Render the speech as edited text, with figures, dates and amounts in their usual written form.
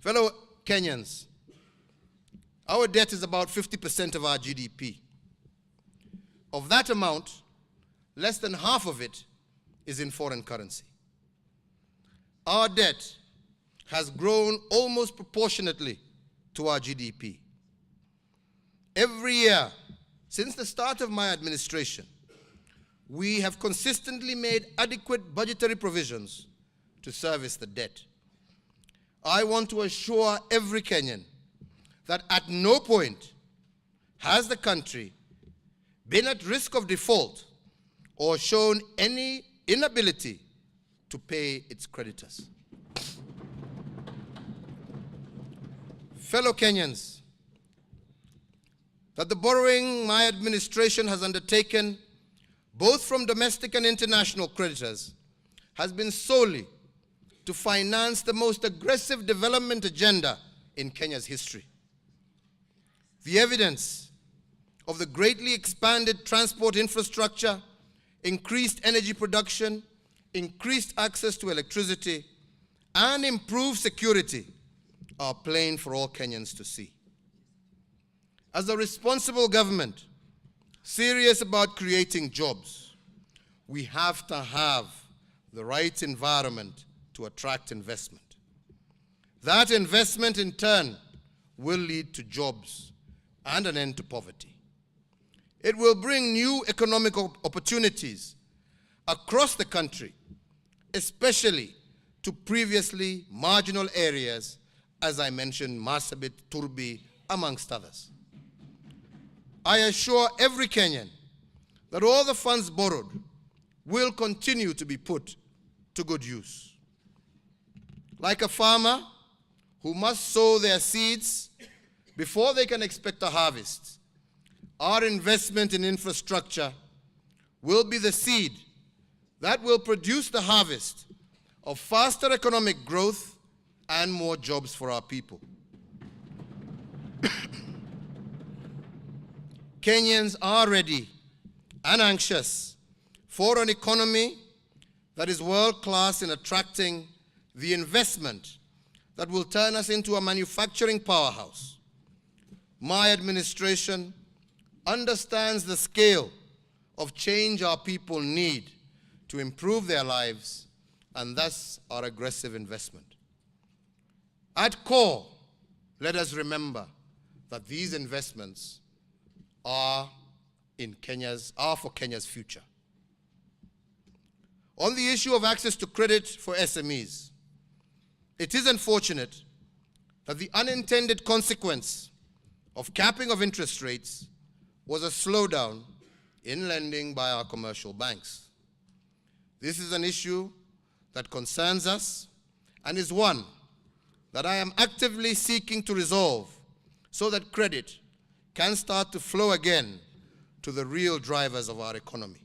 Fellow Kenyans, our debt is about 50% of our GDP. Of that amount, less than half of it is in foreign currency. Our debt has grown almost proportionately to our GDP. Every year, since the start of my administration, we have consistently made adequate budgetary provisions to service the debt. I want to assure every Kenyan that at no point has the country been at risk of default or shown any inability to pay its creditors. Fellow Kenyans, that the borrowing my administration has undertaken, both from domestic and international creditors, has been solely to finance the most aggressive development agenda in Kenya's history. The evidence of the greatly expanded transport infrastructure, increased energy production, increased access to electricity, and improved security are plain for all Kenyans to see. As a responsible government, serious about creating jobs, we have to have the right environment to attract investment. That investment, in turn, will lead to jobs and an end to poverty. It will bring new economic opportunities across the country, especially to previously marginal areas, as I mentioned, Marsabit, Turbi, amongst others. I assure every Kenyan that all the funds borrowed will continue to be put to good use. Like a farmer who must sow their seeds before they can expect a harvest, our investment in infrastructure will be the seed that will produce the harvest of faster economic growth and more jobs for our people. Kenyans are ready and anxious for an economy that is world-class in attracting the investment that will turn us into a manufacturing powerhouse. My administration understands the scale of change our people need to improve their lives, and thus our aggressive investment. At core, let us remember that these investments are for Kenya's future. On the issue of access to credit for SMEs, it is unfortunate that the unintended consequence of capping of interest rates was a slowdown in lending by our commercial banks. This is an issue that concerns us and is one that I am actively seeking to resolve so that credit can start to flow again to the real drivers of our economy.